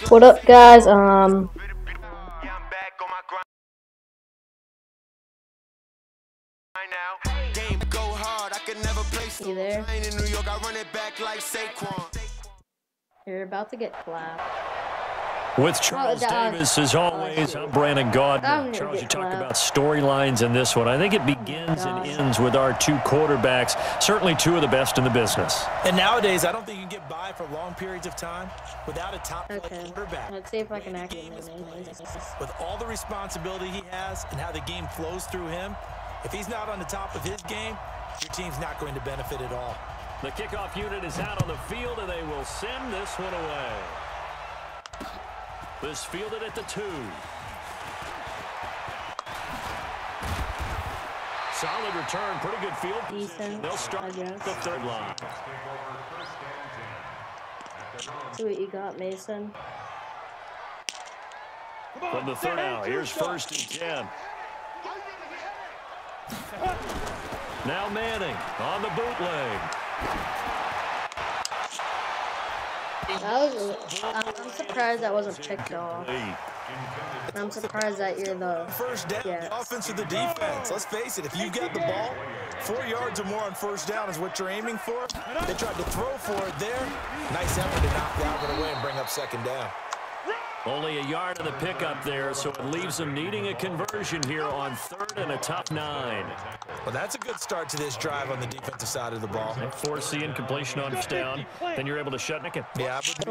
What up, guys? You there? You're about to get clapped. With Charles Davis, as always, I'm Brandon Gaudner. Charles, you talk about storylines in this one. I think it begins and ends with our two quarterbacks, certainly two of the best in the business. And nowadays, I don't think you can get by for long periods of time without a top quarterback. Let's see if I can actually with all the responsibility he has and how the game flows through him, if he's not on the top of his game, your team's not going to benefit at all. The kickoff unit is out on the field, and they will send this one away. This fielded at the 2. Solid return, pretty good field position. They'll start the third line. See what you got, Mason. From the third out, here's 1st and 10. Now Manning on the bootleg. I'm surprised that wasn't picked off. I'm surprised that you're the first down. The offense or the defense. Let's face it, if you get the ball, 4 yards or more on first down is what you're aiming for. They tried to throw for it there. Nice effort to knock that one away and bring up 2nd down. Only a yard of the pickup there, so it leaves them needing a conversion here on 3rd and a tough 9. Well, that's a good start to this drive on the defensive side of the ball. Force the incompletion on first down. Then you're able to shut Nick. Yeah. Sure,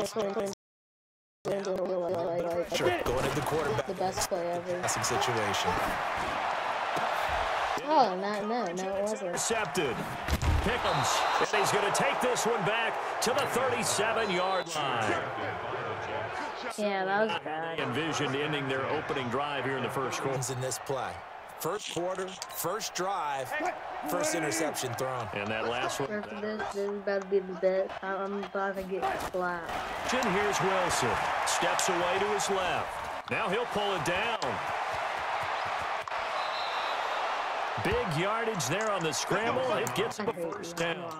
going at the quarterback. The best play ever. Passing situation. Oh, no, it wasn't. Intercepted. Pickens. And he's going to take this one back to the 37-yard line. Yeah, that was bad. Envisioned ending their opening drive here in the first quarter. In this play. First quarter, first drive, first interception thrown. And that last one. This is about to be the bit. I'm about to get slapped. Here's Wilson. Steps away to his left. Now he'll pull it down. Big yardage there on the scramble. It gets him a first down.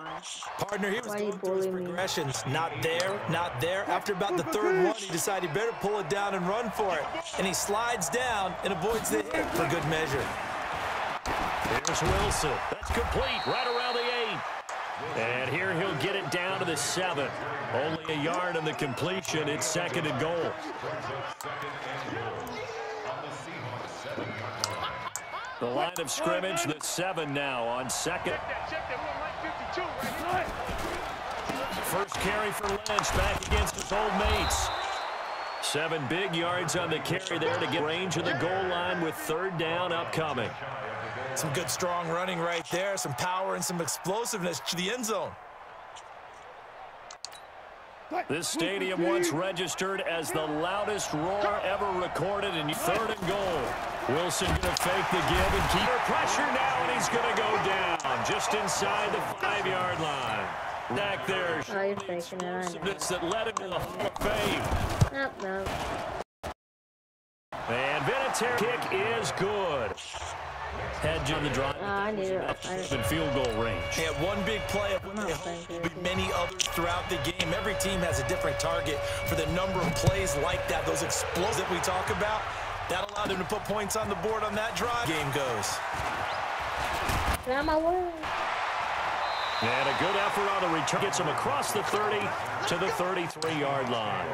Partner, he was going through his progressions. Not there, not there. After about the 3rd one, he decided he better pull it down and run for it. And he slides down and avoids the hit for good measure. Here's Wilson. That's complete right around the 8. And here he'll get it down to the 7. Only a yard on the completion. It's 2nd and goal. The line of scrimmage, the 7 now on 2nd. First carry for Lynch back against his old mates. 7 big yards on the carry there to get range of the goal line with 3rd down upcoming. Some good strong running right there, some power and some explosiveness to the end zone. This stadium once registered as the loudest roar ever recorded in 3rd and goal. Wilson going to fake the give and keep pressure now, and he's going to go down just inside the 5-yard line. Back there. Oh, you're faking it. I know. That led him to the Hall of Fame. No. And Vinatieri kick is good. Hedge on the drive. I need it. In field goal range. He had one big play of many others throughout the game. Every team has a different target for the number of plays like that. Those explosives that we talk about, that allowed them to put points on the board on that drive. Game goes. Not my word. And a good effort on the return. Gets him across the 30 to the 33-yard line.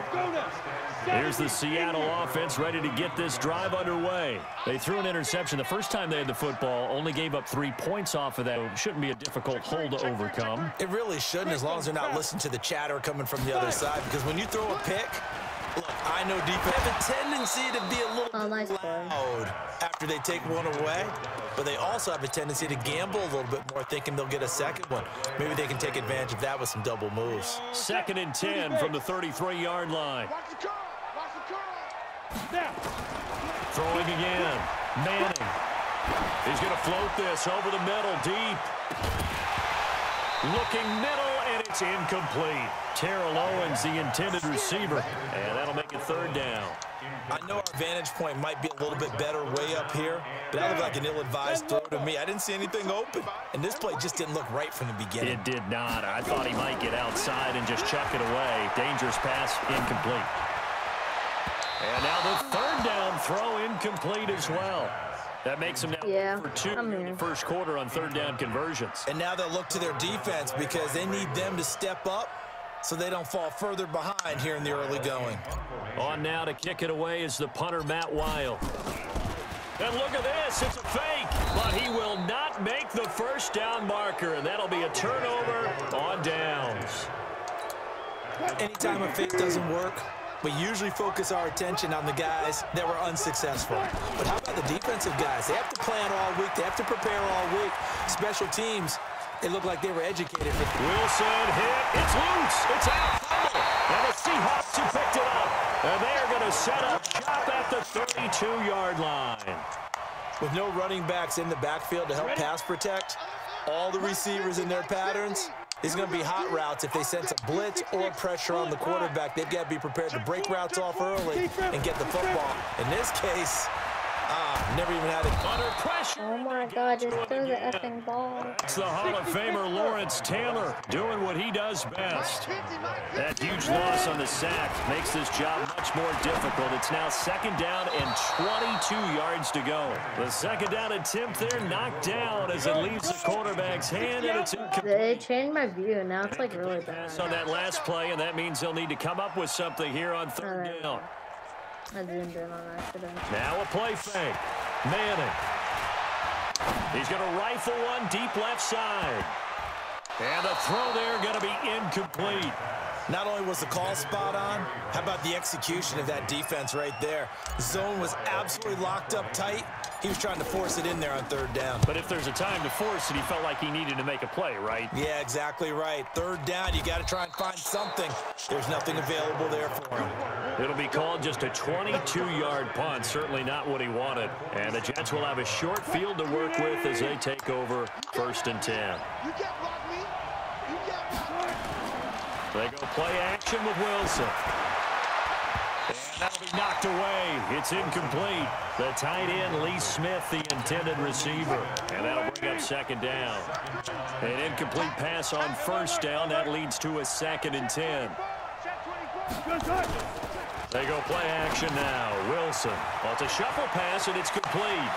Here's the Seattle offense ready to get this drive underway. They threw an interception the first time they had the football, only gave up 3 points off of that. It shouldn't be a difficult hole to overcome. It really shouldn't, as long as they're not listening to the chatter coming from the other side, because when you throw a pick, look, I know defense have a tendency to be a little loud after they take one away, but they also have a tendency to gamble a little bit more, thinking they'll get a second one. Maybe they can take advantage of that with some double moves. 2nd and 10 from the 33-yard line. Throwing again. Manning. He's going to float this over the middle, deep. Looking middle and it's incomplete. Terrell Owens, the intended receiver, and that'll make it third down. I know our vantage point might be a little bit better way up here, but that looked like an ill-advised throw to me. I didn't see anything open, and this play just didn't look right from the beginning. It did not. I thought he might get outside and just chuck it away. Dangerous pass, incomplete. And now the third down throw incomplete as well. That makes them now for 2 in the first quarter on third down conversions. And now they'll look to their defense because they need them to step up so they don't fall further behind here in the early going. On now to kick it away is the punter, Matt Wild. And look at this, it's a fake, but he will not make the first down marker, and that'll be a turnover on downs. Anytime a fake doesn't work, we usually focus our attention on the guys that were unsuccessful. But how about the defensive guys? They have to plan all week. They have to prepare all week. Special teams, they look like they were educated. Wilson hit. It's loose. It's out. And the Seahawks have picked it up. And they are going to set up shop at the 32-yard line. With no running backs in the backfield to help pass protect, all the receivers in their patterns, it's going to be hot routes. If they sense a blitz or pressure on the quarterback, they've got to be prepared to break routes off early and get the football. In this case, never even had it. Under pressure. Oh my God, just throw the effing ball. It's the Hall of Famer Lawrence Taylor doing what he does best. That huge loss on the sack makes this job much more difficult. It's now second down and 22 yards to go. The second down attempt there knocked down as it leaves the quarterback's hand, and it's incomplete. They changed my view, now it's like really bad. On that last play, and that means they'll need to come up with something here on third down. I zoomed in on accident. Now a play fake. Manning. He's going to rifle one deep left side. And the throw there going to be incomplete. Not only was the call spot on, how about the execution of that defense right there? Zone was absolutely locked up tight. He was trying to force it in there on third down. But if there's a time to force it, he felt like he needed to make a play, right? Yeah, exactly right. Third down, you got to try and find something. There's nothing available there for him. It'll be called just a 22-yard punt, certainly not what he wanted. And the Jets will have a short field to work with as they take over first and 10. They go play action with Wilson. And that'll be knocked away. It's incomplete. The tight end, Lee Smith, the intended receiver. And that'll bring up second down. An incomplete pass on first down. That leads to a second and 10. They go play action now. Wilson. Well, it's a shuffle pass, and it's complete.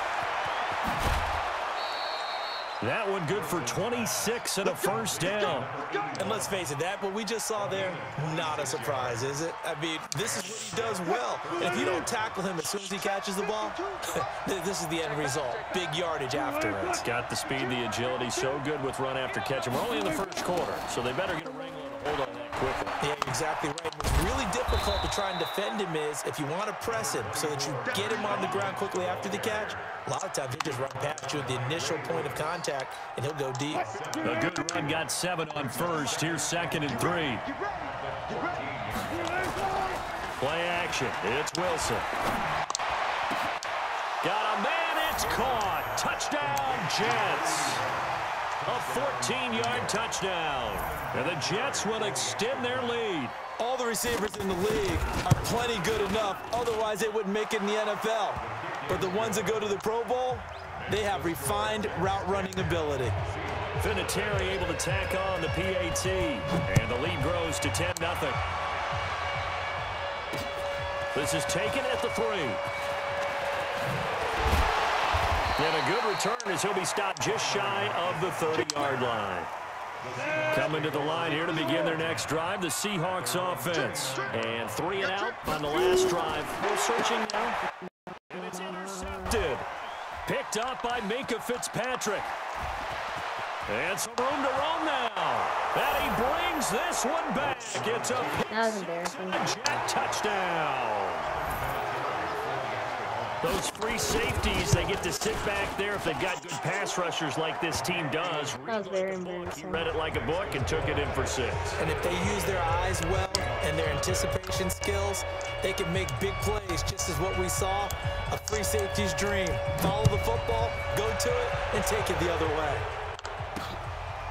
That one good for 26 and a first down. And let's face it, that what we just saw there, not a surprise, is it? I mean, this is what he does well. And if you don't tackle him as soon as he catches the ball, this is the end result. Big yardage afterwards. Got the speed, the agility, so good with run after catch. And we're only in the first quarter, so they better get a ring on hold on that quickly. Yeah, exactly right. What's really difficult to try and defend him is if you want to press him so that you get him on the ground quickly after the catch, a lot of times he'll just run past you at the initial point of contact, and he'll go deep. A good run got 7 on first. Here's second and 3. Play action. It's Wilson. Got a man. It's caught. Touchdown, Jets. A 14-yard touchdown. And the Jets will extend their lead. All the receivers in the league are plenty good enough. Otherwise, they wouldn't make it in the NFL. But the ones that go to the Pro Bowl, they have refined route running ability. Vinatieri able to tack on the PAT. And the lead grows to 10-0. This is taken at the 3. And a good return as he'll be stopped just shy of the 30-yard line. Coming to the line here to begin their next drive, the Seahawks offense. And 3 and out on the last drive. We're searching now. And it's intercepted. Picked up by Minka Fitzpatrick. And some room to roam now. And he brings this one back. It's a That was embarrassing. Jet touchdown. Those free safeties, they get to sit back there if they've got good pass rushers like this team does. That was very embarrassing. He read it like a book and took it in for 6. And if they use their eyes well and their anticipation skills, they can make big plays, just as what we saw, a free safety's dream. Follow the football, go to it, and take it the other way.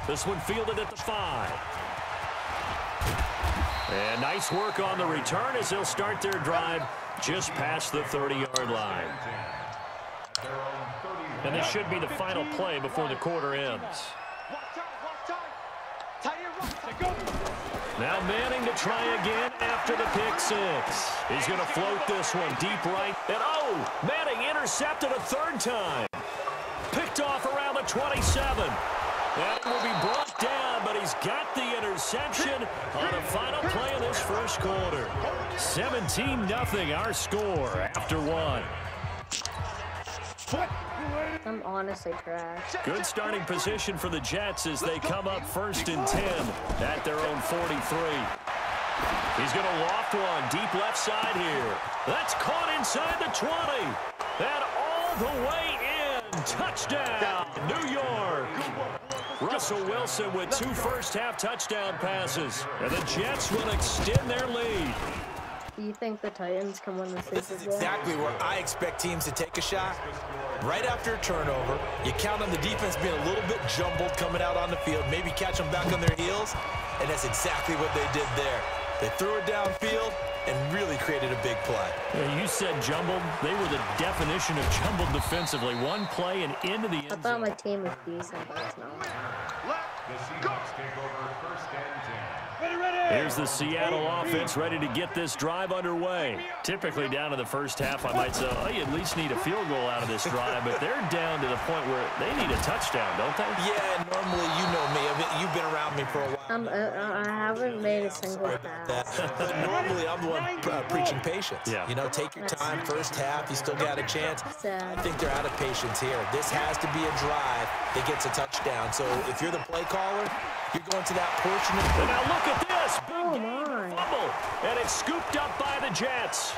This one fielded at the 5. And nice work on the return as they'll start their drive just past the 30-yard line. And this should be the final play before the quarter ends. Now Manning to try again after the pick six. He's going to float this one deep right. And oh, Manning intercepted a third time. Picked off around the 27. That will be brought down, but he's got the interception on the final play of this first quarter. 17-0 our score after one. I'm honestly trash. Good starting position for the Jets as they come up 1st and 10 at their own 43. He's going to loft one deep left side here. That's caught inside the 20. And all the way in. Touchdown, New York. Russell Wilson with 2 first-half touchdown passes. And the Jets will extend their lead. Do you think the Titans can win the Super Bowl? This is exactly where I expect teams to take a shot. Right after a turnover, you count on the defense being a little bit jumbled coming out on the field, maybe catch them back on their heels, and that's exactly what they did there. They threw it downfield and really created a big play. Yeah, you said jumbled. They were the definition of jumbled defensively. One play and into the end zone. I thought my team was decent, but it's not. Here's the Seattle offense ready to get this drive underway. Typically down to the first half, I might say, oh, you at least need a field goal out of this drive, but they're down to the point where they need a touchdown, don't they? Yeah, normally you know me. I mean, you've been around me for a while. I haven't made a single pass. But normally I'm the one preaching patience. Yeah. You know, take your time. First half, you still got a chance. Sad. I think they're out of patience here. This has to be a drive that gets a touchdown. So if you're the play caller, you're going to that portion of the... Now look at this. Oh, my. Fumble. And it's scooped up by the Jets.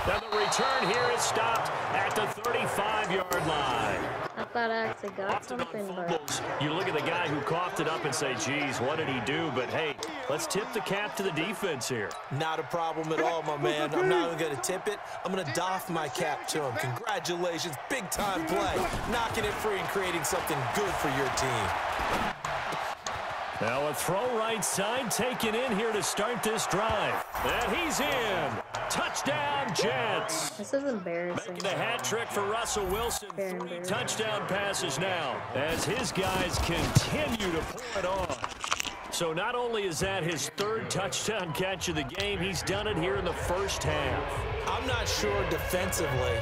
Now the return here is stopped at the 35-yard line. I thought I actually got something, but... You look at the guy who coughed it up and say, geez, what did he do? But, hey, let's tip the cap to the defense here. Not a problem at all, my man. I'm not even going to tip it. I'm going to doff my cap to him. Congratulations. Big-time play. Knocking it free and creating something good for your team. Now a throw right side taken in here to start this drive. And he's in. Touchdown, Jets. This is embarrassing. Making a hat trick for Russell Wilson. 3 touchdown passes now as his guys continue to pull it on. So not only is that his 3rd touchdown catch of the game, he's done it here in the first half. I'm not sure defensively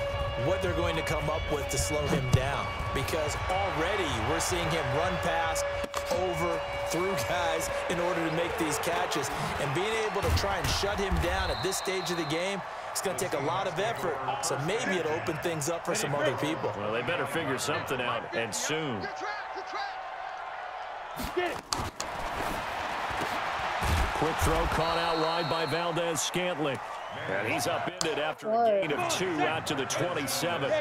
what they're going to come up with to slow him down, because already we're seeing him run past, over, through guys in order to make these catches. And being able to try and shut him down at this stage of the game, it's going to take a lot of effort. So maybe it'll open things up for some other people. Well, they better figure something out, and soon. Quick throw caught out wide by Valdez-Scantling. And he's upended after a gain of 2 out to the 27.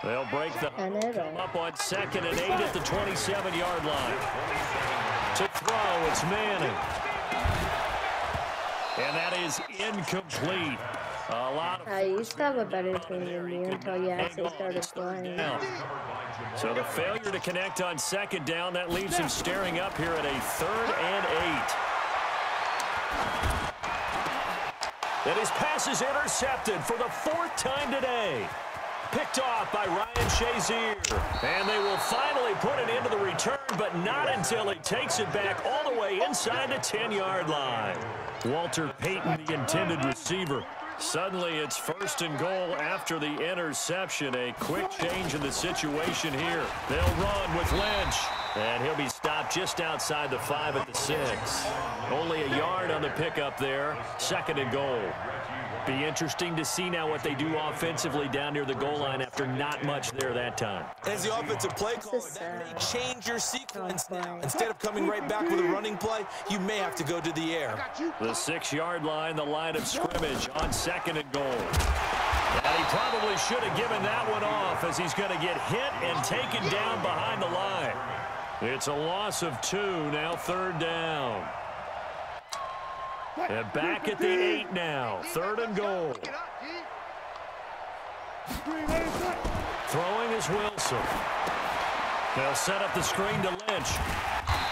They'll break the come up on 2nd and 8 at the 27-yard line. To throw, it's Manning. And that is incomplete. A lot of I used to have a better team than you until you actually started playing. So the failure to connect on 2nd down, that leaves him staring up here at a 3rd and 8. And his pass is intercepted for the 4th time today. Picked off by Ryan Shazier. And they will finally put it into the return, but not until he takes it back all the way inside the 10-yard line. Walter Payton, the intended receiver. Suddenly it's 1st and goal after the interception. A quick change in the situation here. They'll run with Lynch. And he'll be stopped just outside the 5 at the 6. Only a yard on the pickup there. 2nd and goal. Be interesting to see now what they do offensively down near the goal line after not much there that time. As the offensive play caller, that may change your sequence now. Instead of coming right back with a running play, you may have to go to the air. The 6-yard line, the line of scrimmage on 2nd and goal. And he probably should have given that one off as he's going to get hit and taken down behind the line. It's a loss of 2, now 3rd down. And back at the 8 now, 3rd and goal. Throwing is Wilson. They'll set up the screen to Lynch.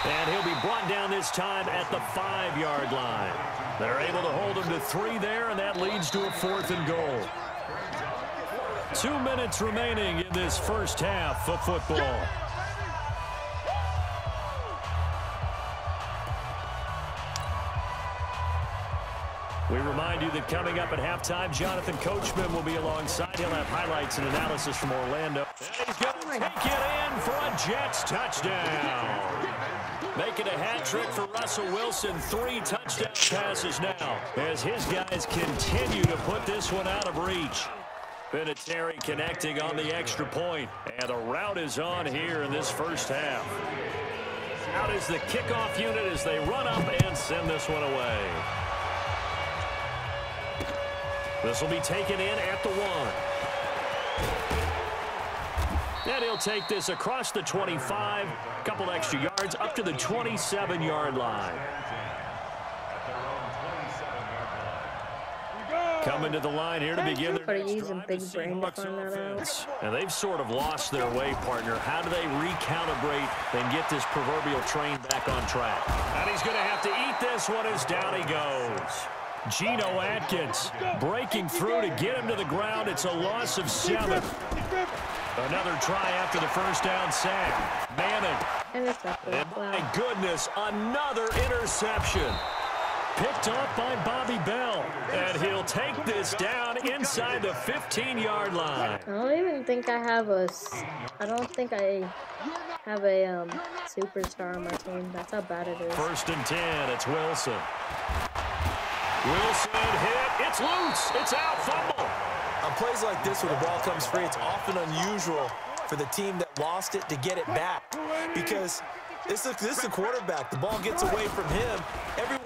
And he'll be brought down this time at the 5-yard line. They're able to hold him to 3 there, and that leads to a 4th and goal. 2 minutes remaining in this first half of football. We remind you that coming up at halftime, Jonathan Coachman will be alongside. He'll have highlights and analysis from Orlando. And he's going to take it in for a Jets touchdown. Making a hat trick for Russell Wilson. 3 touchdown passes now as his guys continue to put this one out of reach. Vinatieri connecting on the extra point. And the route is on here in this first half. Out is the kickoff unit as they run up and send this one away. This will be taken in at the 1. And he'll take this across the 25, a couple extra yards, up to the 27-yard line. Coming to the line here to begin their big brain to find that out. And they've sort of lost their way, partner. How do they recalibrate and get this proverbial train back on track? And he's going to have to eat this one as down he goes. Geno Atkins breaking through to get him to the ground. It's a loss of 7. Another try after the first down sack. Manning. And my goodness, another interception. Picked off by Bobby Bell. And he'll take this down inside the 15-yard line. I don't even think I have a superstar on my team. That's how bad it is. 1st and 10, it's Wilson. Wilson hit. It's loose. It's out. Fumble. On plays like this where the ball comes free, it's often unusual for the team that lost it to get it back. Because this is a quarterback. The ball gets away from him.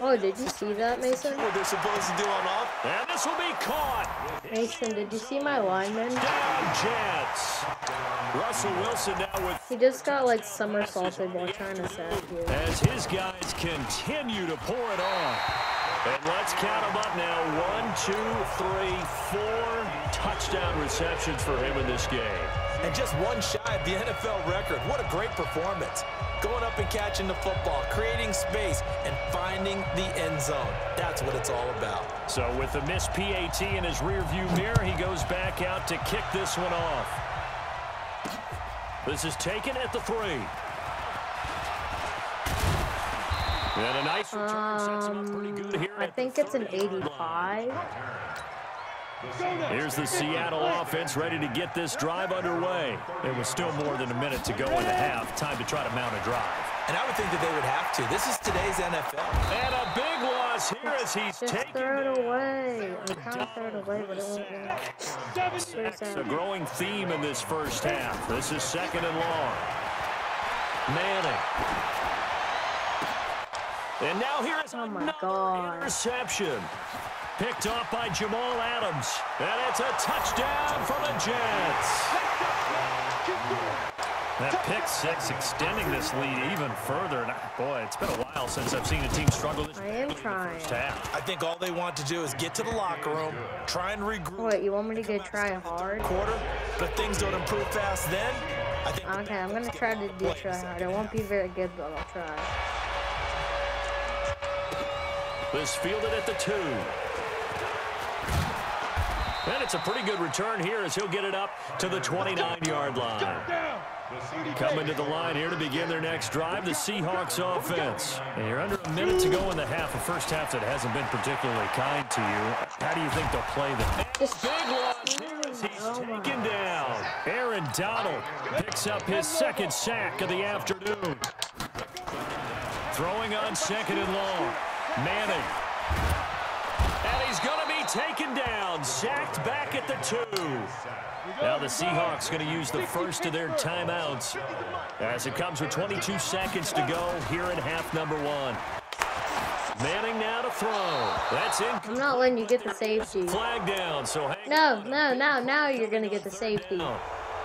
Oh, did you see that, Mason? What they're supposed to do on off. And this will be caught. Mason, did you see my lineman? Down Jets. Russell Wilson now with... He just got, like, somersaulted while trying to sack you. As his guys continue to pour it on. And let's count them up now. 1, 2, 3, 4 touchdown receptions for him in this game. And just one shy of the NFL record. What a great performance. Going up and catching the football, creating space, and finding the end zone. That's what it's all about. So with the missed PAT in his rearview mirror, he goes back out to kick this one off. This is taken at the 3. And a nice return sets him up pretty good here. I think it's an 85. Here's the Seattle offense ready to get this drive underway. It was still more than a minute to go in the half. Time to try to mount a drive. And I would think that they would have to. This is today's NFL. And a big loss here as he's taking throw it away. I'm trying to throw it away, but it won't work. It's a growing theme in this first half. This is 2nd and long. Manning. And now here is another interception. Picked off by Jamal Adams. And it's a touchdown for the Jets. That pick 6 extending this lead even further. And boy, it's been a while since I've seen a team struggle this. I am trying. I think all they want to do is get to the locker room, try and regroup. Wait, you want me to go try hard? Quarter, but if things don't improve fast then, I think... Okay, I'm going to try to do try hard. It won't be very good, but I'll try. This fielded at the 2. And it's a pretty good return here as he'll get it up to the 29-yard line. Coming to the line here to begin their next drive, the Seahawks offense. And you're under a minute to go in the half, a first half that hasn't been particularly kind to you. How do you think they'll play them? Big launch here as he's taken down. Aaron Donald picks up his 2nd sack of the afternoon. Throwing on 2nd and long. Manning. And he's going to be taken down, sacked back at the 2. Now the Seahawks going to use the first of their timeouts as it comes with 22 seconds to go here in half number 1. Manning now to throw. That's in. I'm not letting you get the safety. Flag down, so hang No, now you're going to get the safety.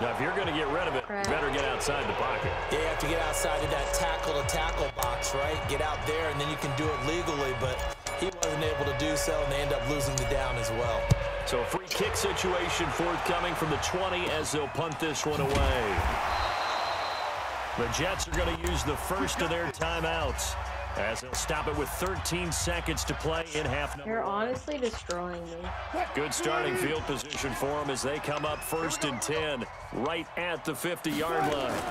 Now, if you're going to get rid of it, you better get outside the pocket. Yeah, you have to get outside of that tackle-to-tackle box, right? Get out there, and then you can do it legally, but he wasn't able to do so, and they end up losing the down as well. So a free kick situation forthcoming from the 20 as they'll punt this one away. The Jets are going to use the first of their timeouts as they'll stop it with 13 seconds to play in half number. You're honestly destroying me. Good starting field position for them as they come up 1st and 10 right at the 50-yard line.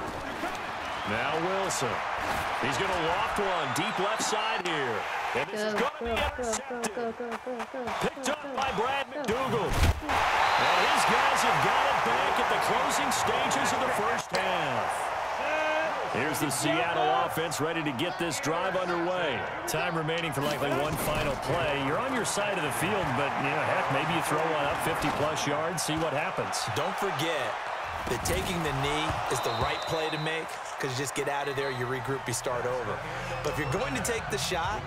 Now Wilson. He's going to loft one deep left side here. And this is going to be intercepted. Picked up by Brad McDougal. And his guys have got it back at the closing stages of the first half. Here's the Seattle offense ready to get this drive underway. Time remaining for likely one final play. You're on your side of the field, but, heck, maybe you throw one up 50-plus yards, see what happens. Don't forget that taking the knee is the right play to make because you just get out of there, you regroup, you start over. But if you're going to take the shot,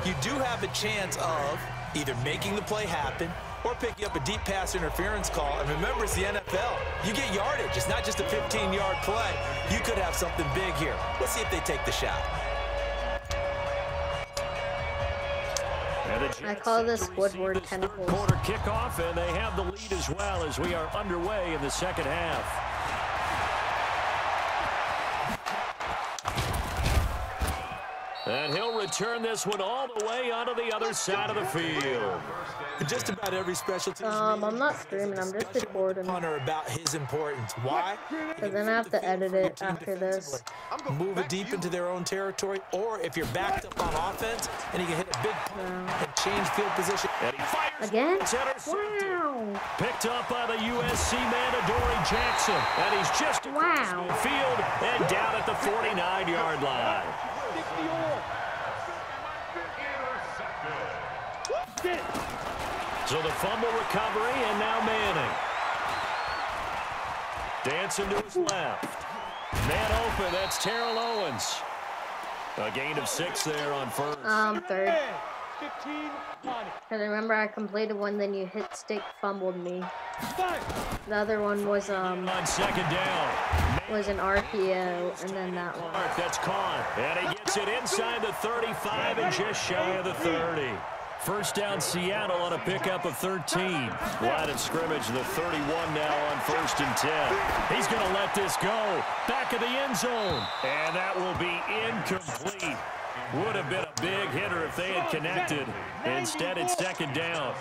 you do have a chance of either making the play happen or picking up a deep pass interference call. And remember, it's the NFL. You get yardage. It's not just a 15-yard play. You could have something big here. Let's see if they take the shot. I call this Woodward tentacles. Quarter kickoff, and they have the lead as well as we are underway in the second half. And he'll return this one all the way onto the other side of the field. Just about every special team. I'm not streaming. I'm just recording. About his importance. Why? Because then I have to edit it after this. Move it deep into their own territory, or if you're backed up on offense and you can hit a big and change field position. And he fires. Again? Wow. Picked up by the USC man, Adoree Jackson. And he's just across the field and down at the 49-yard line. So the fumble recovery, and now Manning. Dancing to his left. Man open, that's Terrell Owens. A gain of 6 there on first. Third. Because remember, I completed one, then you hit stick, fumbled me. The other one was on second down. Was an RPO, and then that one. That's caught, and he gets it inside the 35 and just shy of the 30. First down Seattle on a pickup of 13. Line of scrimmage, the 31 now on 1st and 10. He's going to let this go. Back of the end zone. And that will be incomplete. Would have been a big hitter if they had connected. Instead, it's second down.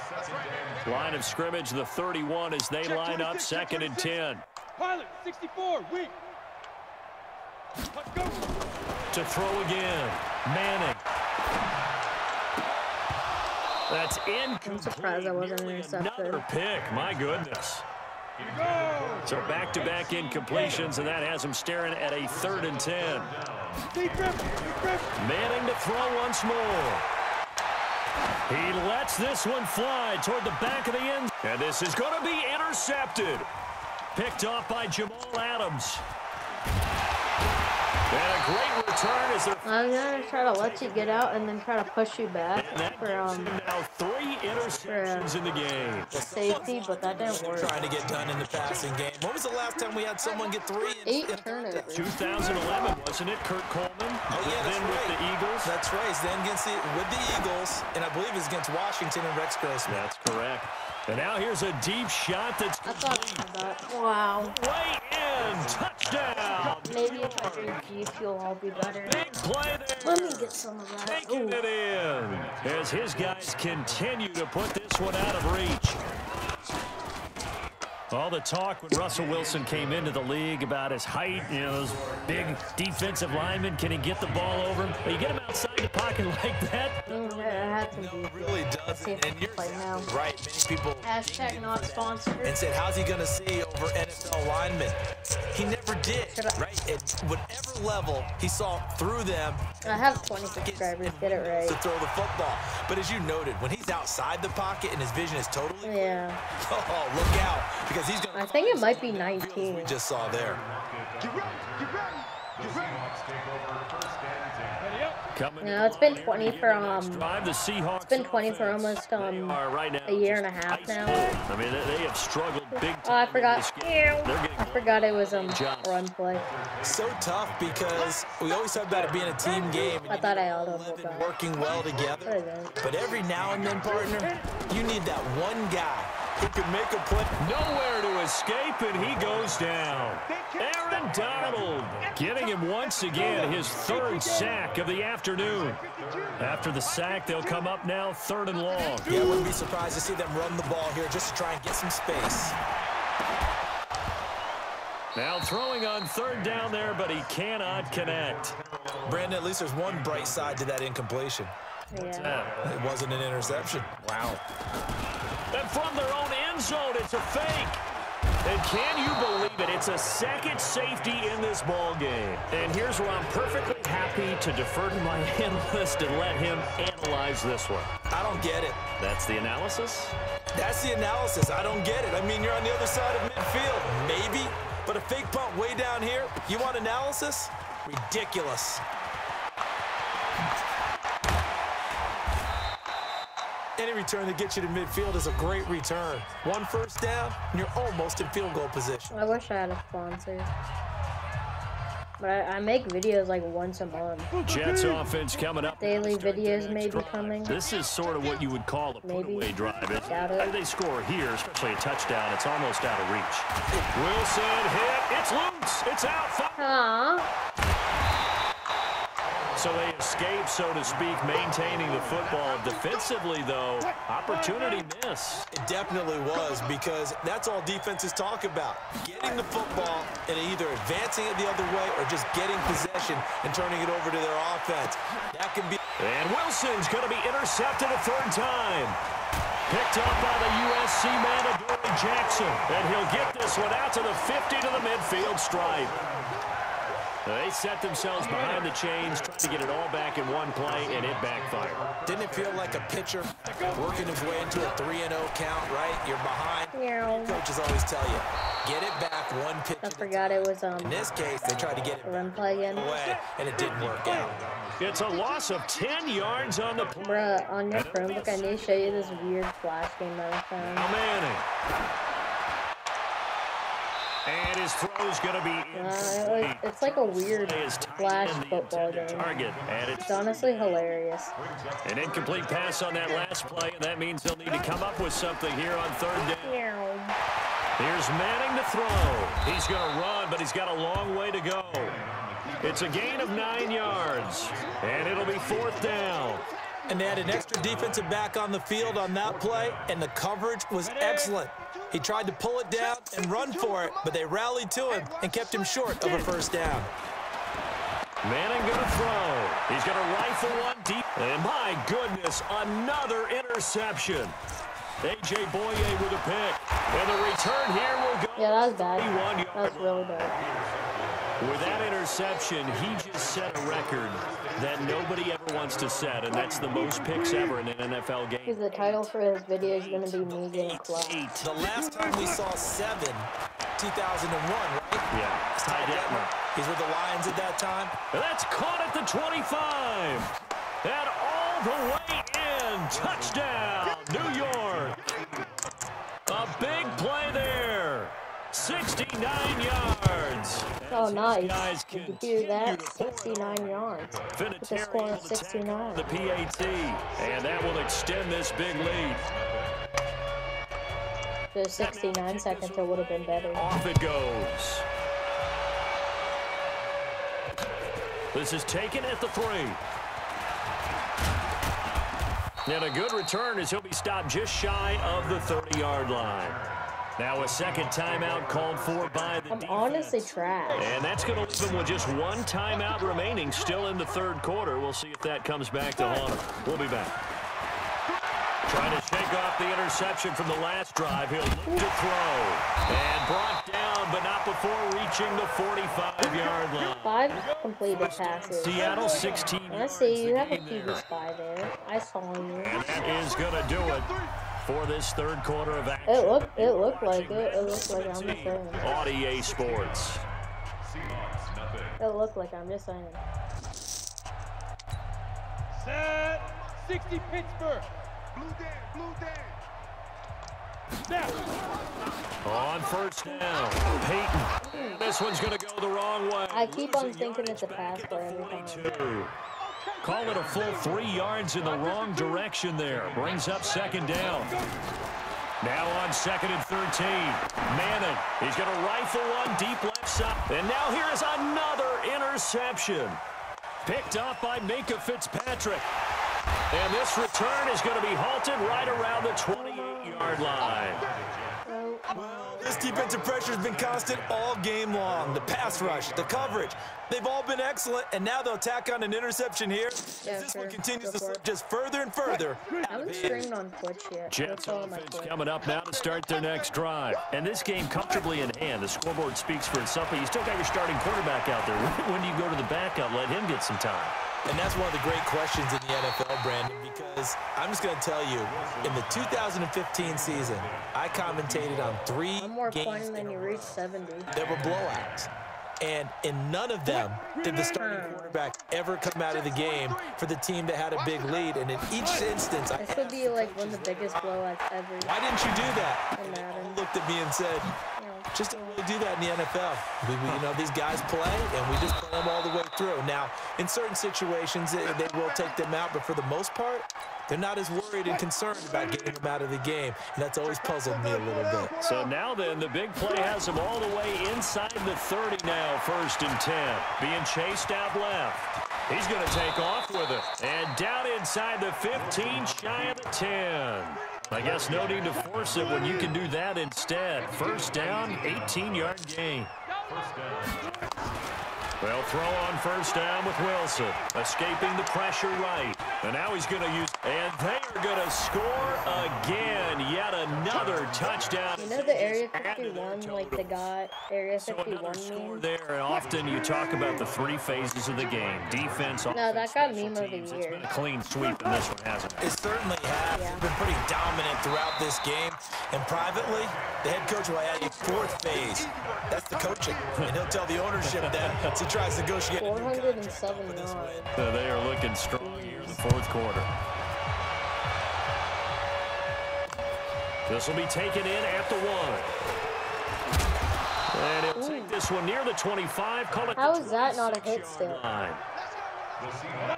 Line of scrimmage, the 31 as they line up 2nd and 10. Pilot, 64, weak. Let's go. To throw again. Manning. That's incomplete. I'm surprised I wasn't intercepted. Another pick, my goodness. So back-to-back incompletions, and that has him staring at a 3rd and 10. Manning to throw once more. He lets this one fly toward the back of the end. And this is going to be intercepted. Picked off by Jamal Adams. And a great return as they're... I'm going to try to let you get out and then try to push you back for now 3 interceptions in the game. Safety, but that didn't work. Trying to get done in the passing game. When was the last time we had someone get 3? 8 turnovers. 2011, wasn't it? Kurt Coleman. Oh, yeah, that's then right. With the Eagles. That's right. Then with the Eagles, and I believe it's against Washington and Rex Grossman. That's correct. And now here's a deep shot that's complete. Wow. Way in. Touchdown. Maybe if I drink G Fuel, I'll be better. Big play there. Let me get some of that. Taking it in as his guys continue to put this one out of reach. All the talk when Russell Wilson came into the league about his height, those big defensive linemen, can he get the ball over him? But you get him outside the pocket like that. It really doesn't. And you're right. Many people # not sponsored. And said, how's he going to see over NFL linemen? He never did, right? At whatever level he saw through them. I have 20 subscribers. Get it right. To throw the football. But as you noted, when he's outside the pocket and his vision is totally clear, oh, look out. Because he's going to... I think it might be 19. We just saw there. It's been 20 for it's been 20 for almost a year and a half now. I mean, they have struggled big time. Oh, I forgot. I forgot it was run play. So tough because we always talk about it being a team game. I thought I auto working well together. But every now and then, partner, you need that one guy who can make a play. Nowhere to escape, and he goes down. Aaron Donald getting him once again his third sack of the afternoon. After the sack, they'll come up now 3rd and long. Yeah, I wouldn't be surprised to see them run the ball here just to try and get some space. Now throwing on 3rd down there, but he cannot connect. Brandon, at least there's one bright side to that incompletion. Yeah. It wasn't an interception. Wow. And from their own end zone, it's a fake. And can you believe it? It's a second safety in this ball game. And here's where I'm perfectly happy to defer to my analyst and let him analyze this one. I don't get it. That's the analysis? That's the analysis. I don't get it. I mean, you're on the other side of midfield. Maybe. But a fake punt way down here, you want analysis? Ridiculous. Any return that gets you to midfield is a great return. 1 first down, and you're almost in field goal position. I wish I had a sponsor. But I make videos like once a month. Jets offense coming up. Daily videos may be coming. This is sort of what you would call a put-away drive. If they score here, especially a touchdown, it's almost out of reach. Wilson hit. It's loose. It's out. Aww. So they escape, so to speak, maintaining the football. Defensively, though, opportunity miss. It definitely was, because that's all defenses talk about. Getting the football and either advancing it the other way or just getting possession and turning it over to their offense. That can be. And Wilson's going to be intercepted a 3rd time. Picked up by the USC man, Adoree Jackson. And he'll get this one out to the 50 to the midfield stripe. They set themselves behind the chains, trying to get it all back in one play, and it backfired. Didn't it feel like a pitcher working his way into a 3-0 count, right? You're behind. Coaches always tell you, get it back one pitch. I forgot it was In this case, they tried to get it run play again. away, and it didn't work out. It's a loss of 10 yards on the play. Bruh, on your Chromebook, I need to show you this weird flash game that I found. Now Manning. And his throw's going to be it's like a weird flash football game. Target, and it's honestly hilarious. An incomplete pass on that last play, and that means they'll need to come up with something here on 3rd down. Here's Manning to throw. He's going to run, but he's got a long way to go. It's a gain of 9 yards, and it'll be 4th down. And they had an extra defensive back on the field on that play, and the coverage was excellent. He tried to pull it down and run for it, but they rallied to him and kept him short of a 1st down. Manning going to throw. He's going to rifle one deep. And my goodness, another interception. A.J. Boye with a pick. And the return here will go. Yeah, that was bad. That was really bad. With that interception, he just set a record that nobody ever wants to set, and that's the most picks ever in an NFL game. Because the title for his video is going to be me getting clapped. The last time we saw 7, 2001, right? Yeah, it's Ty Detmer. He's with the Lions at that time. And that's caught at the 25. And all the way in. Touchdown, New York. A big play there. 69 yards. Oh, nice. Did you hear that? 69 yards. With a score of 69. The PAT. And that will extend this big lead. For 69 seconds, it would have been better. Off it goes. This is taken at the 3. And a good return as he'll be stopped just shy of the 30-yard line. Now a second timeout called for by the defense. Honestly trash. And that's going to leave him with just one timeout remaining still in the 3rd quarter. We'll see if that comes back to haunt him. We'll be back. Trying to shake off the interception from the last drive. He'll look to throw. And brought down, but not before reaching the 45-yard line. 5 completed passes. Seattle 16. I see you have a QB spy there. I saw you. And that is going to do it for this 3rd quarter of action. It looked like it. It looked like I'm just saying. On EA Sports. It looked like I'm just saying. Set. 60 Pittsburgh. Blue down. On 1st down, Peyton. This one's going to go the wrong way. I keep on thinking it's a pass play every time. Call it a full 3 yards in the wrong direction there. Brings up 2nd down. Now on 2nd and 13. Manning, he's going to rifle one deep left side. And now here is another interception. Picked up by Minka Fitzpatrick. And this return is going to be halted right around the 28-yard line. Well, this defensive pressure has been constant all game long. The pass rush, the coverage, they've all been excellent, and now they'll tack on an interception here. Yeah, this one continues to slip just further and further. I haven't streamed on Twitch yet. Jets offense coming up now to start their next drive. And this game comfortably in hand. The scoreboard speaks for itself, but you still got your starting quarterback out there. When do you go to the backup? Let him get some time. And that's one of the great questions in the NFL, Brandon, because I'm just going to tell you, in the 2015 season, I commentated on 3 I'm more games fun than you reach 70. that were blowouts. And in none of them did the starting quarterback ever come out of the game for the team that had a big lead. And in each instance, This would be like one of the biggest blowouts ever. why didn't you do that? In Madden. He looked at me and said, just don't really do that in the NFL. You know, these guys play, and we just play them all the way through. Now, in certain situations, they will take them out, but for the most part, they're not as worried and concerned about getting them out of the game, and that's always puzzled me a little bit. So now then, the big play has them all the way inside the 30 now, 1st and 10. Being chased out left. He's going to take off with it. And down inside the 15, shy of the 10. I guess no need to force it when you can do that instead. 1st down, 18-yard gain. They'll throw on 1st down with Wilson, escaping the pressure right. And now he's going to use, and they are going to score again. Yet another touchdown. You know the Area 51, like the guy, Area 51 Score meme? there, and often you talk about the 3 phases of the game. Defense, No, that got meme of the teams. It's year. been a clean sweep, and this one hasn't. It certainly has. Yeah. Been pretty dominant throughout this game. And privately, the head coach will add a 4th phase. That's the coaching. And he'll tell the ownership that as he tries to negotiate a new contract 407 for this yards. win. So they are looking strong here in the 4th quarter. This will be taken in at the 1. And he'll take this one near the 25. Call it How is that not a hit still? line.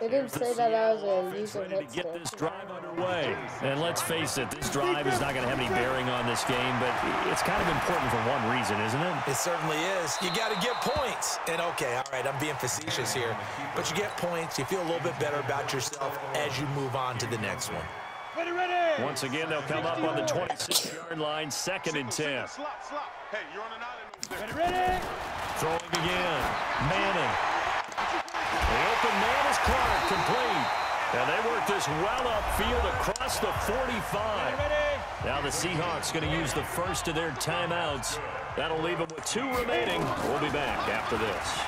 They didn't say that was a user Ready hit to get still. this drive underway. And let's face it, this drive is not going to have any bearing on this game, but it's kind of important for one reason, isn't it? It certainly is. You got to get points. And okay, all right, I'm being facetious here. But you get points, you feel a little bit better about yourself as you move on to the next one. Ready. Once again, they'll come up on the 26-yard line, 2nd and 10. Hey, you're on an island. Ready. Throwing again. Manning. The open man is Clark, complete. And they work this well upfield across the 45. Now the Seahawks going to use the first of their timeouts. That'll leave them with 2 remaining. We'll be back after this.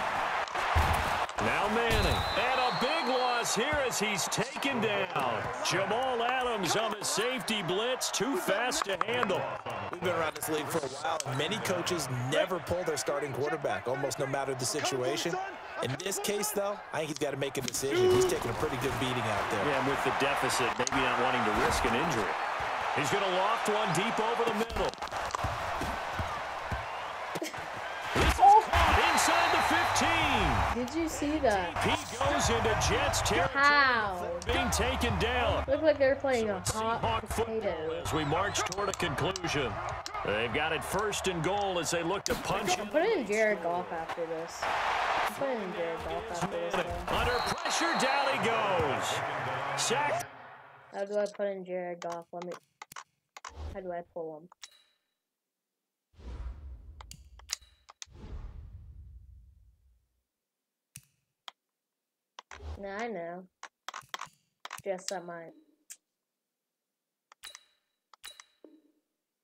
Now Manning. And a big loss here as he's taken down. Jamal Adams on the safety blitz. Too fast to handle. We've been around this league for a while, and many coaches never pull their starting quarterback, almost no matter the situation. In this case, though, I think he's got to make a decision. He's taking a pretty good beating out there. Yeah, and with the deficit, maybe not wanting to risk an injury. He's going to loft one deep over the middle. This is caught inside the 15. Did you see that? He goes into Jets territory. How? Being taken down. Looked like they're playing a hot Seahawk football potato. as we march toward a conclusion. They've got it 1st and goal as they look to punch I'm it. putting in Jared Goff after this. I'm putting in Jared Goff after this, though. Under pressure, down he goes. Sack. How do I put in Jared Goff? How do I pull him? Nah, I know. Just at my...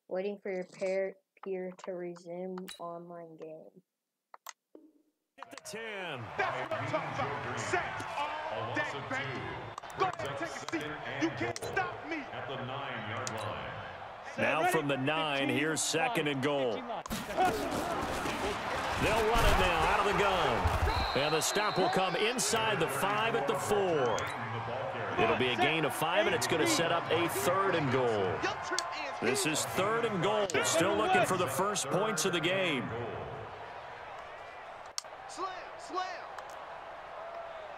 Waiting for your peer to resume online game. At the 10. That's what I'm talking about. Sacks all day, baby. Go ahead and take a seat. You can't stop me. At the 9-yard line. Now from the 9, here's 2nd and goal. They'll run it now out of the gun. And the stop will come inside the 5 at the 4. It'll be a gain of 5, and it's going to set up a 3rd and goal. This is 3rd and goal. Still looking for the first points of the game. Slam.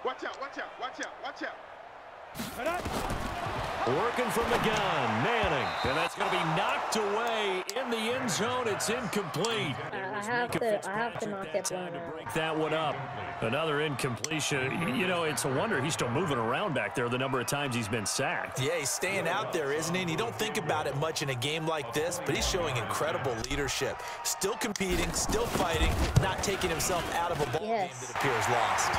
Watch out. Working from the gun, Manning. And that's going to be knocked away in the end zone. It's incomplete. I have to not get blown to out. break that one up. Another incompletion. You know, it's a wonder he's still moving around back there the number of times he's been sacked. Yeah, he's staying out there, isn't he? And you don't think about it much in a game like this, but he's showing incredible leadership. Still competing, still fighting, not taking himself out of a ball game that appears lost.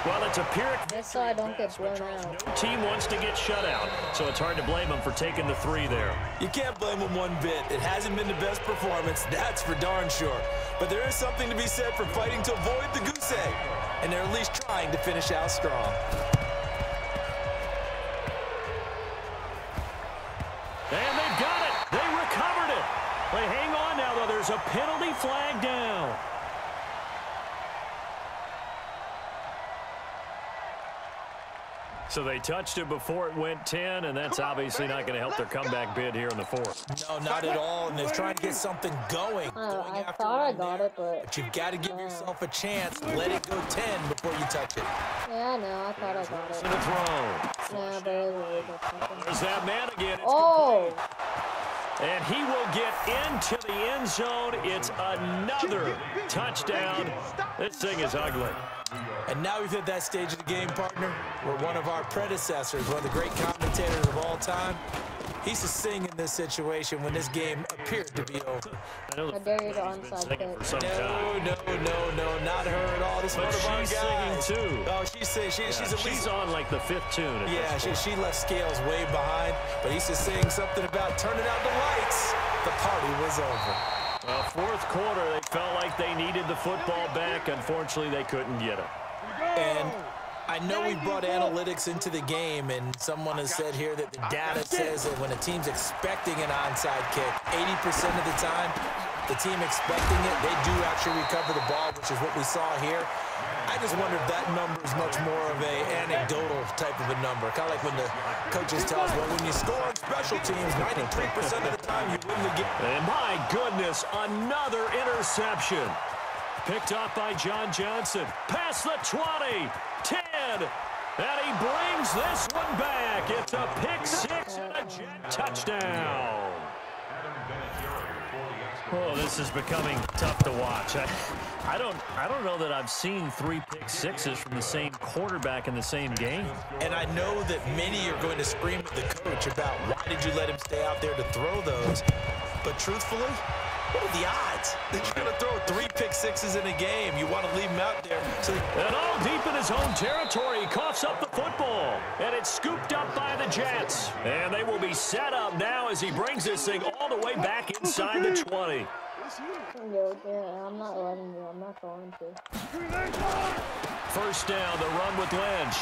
Well, it's a Pyrrhic. Just so I don't get blown out. No team wants to get shut out, so it's hard to blame him for taking the 3 there. You can't blame him one bit. It hasn't been the best performance, that's for darn sure. But there is something to be said for fighting to avoid the goose egg, and they're at least trying to finish out strong. And they've got it. They recovered it. They hang on now, though. There's a penalty flag down. So they touched it before it went 10, and that's obviously not going to help their comeback bid here in the 4th. No, not at all, and they're trying to get something going. I thought I got it, but you've got to give yourself a chance. Let it go 10 before you touch it. Yeah, I know. I thought I got it. To the throw. No, but it was something. There's that man again. It's complete. And he will get into the end zone. It's another touchdown. This thing is ugly. And now we've hit that stage of the game, partner, where one of our predecessors, one of the great commentators of all time, he used to sing in this situation when this game appeared to be over. I dare you to onside kick. No, not her at all. This is one of our guys. She's singing, too. Oh, she's on like the 5th tune. Yeah, she left Scales way behind, but he used to sing something about turning out the lights. The party was over. Well, 4th quarter, they felt like they needed the football back. Unfortunately, they couldn't get it. And I know we brought analytics into the game, and someone has said here that the data says that when a team's expecting an onside kick, 80% of the time, the team expecting it, they do actually recover the ball, which is what we saw here. I just wonder if that number is much more of an anecdotal type of a number. Kind of like when the coaches tell us, well, when you score on special teams, 93% of the time you win the game. And my goodness, another interception. Picked up by John Johnson. Past the 20, 10, and he brings this one back. It's a pick 6 and a Jet touchdown. Oh, this is becoming tough to watch. I don't know that I've seen 3 pick 6s from the same quarterback in the same game. And I know that many are going to scream at the coach about why did you let him stay out there to throw those. But truthfully, what are the odds that you're going to throw 3 pick 6s in a game? You want to leave him out there. And all deep in his own territory, he coughs up the football. And it's scooped up by the Jets. And they will be set up now as he brings this thing all the way back inside the 20. Yeah, I'm not letting you. I'm not going to. First down, the run with Lynch.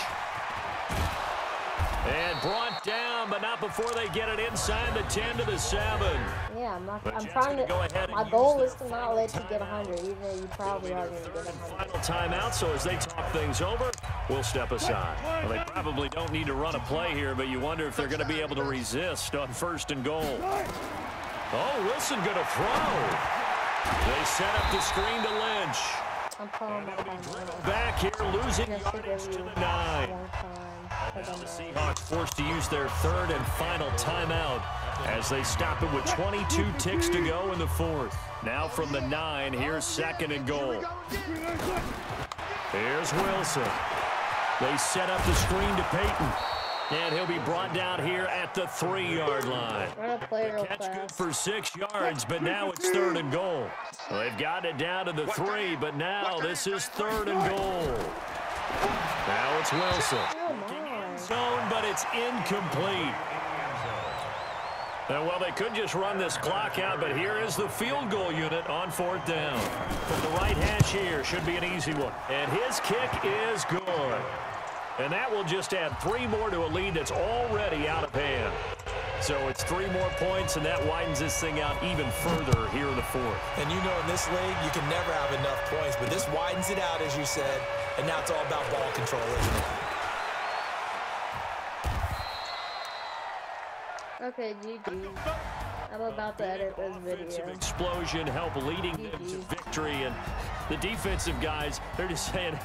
And brought down, but not before they get it inside the 10 to the 7. Yeah, I'm trying to go ahead. My goal is to not let you get 100, even though you probably are going to get 100. Final timeout, so as they talk things over, we'll step aside. Well, they probably don't need to run a play here, but you wonder if they're going to be able to resist on 1st and goal. Oh, Wilson going to throw. They set up the screen to Lynch. I'm calling my back here, losing yardage to the 9. Now the Seahawks forced to use their 3rd and final timeout as they stop it with 22 ticks to go in the 4th. Now from the 9, here's 2nd and goal. Here's Wilson. They set up the screen to Peyton. And he'll be brought down here at the 3-yard line. Catch good for 6 yards, but now it's 3rd and goal. Well, they've got it down to the 3, but now this is 3rd and goal. Now it's Wilson. Zone, but it's incomplete. Well, they could just run this clock out, but here is the field goal unit on 4th down. From the right hash here, should be an easy one. And his kick is good. And that will just add 3 more to a lead that's already out of hand. So it's 3 more points, and that widens this thing out even further here in the 4th. And you know in this league, you can never have enough points, but this widens it out, as you said, and now it's all about ball control, isn't it? Okay, GG. I'm about to edit this video. Explosion help leading them to victory, and the defensive guys, they're just saying,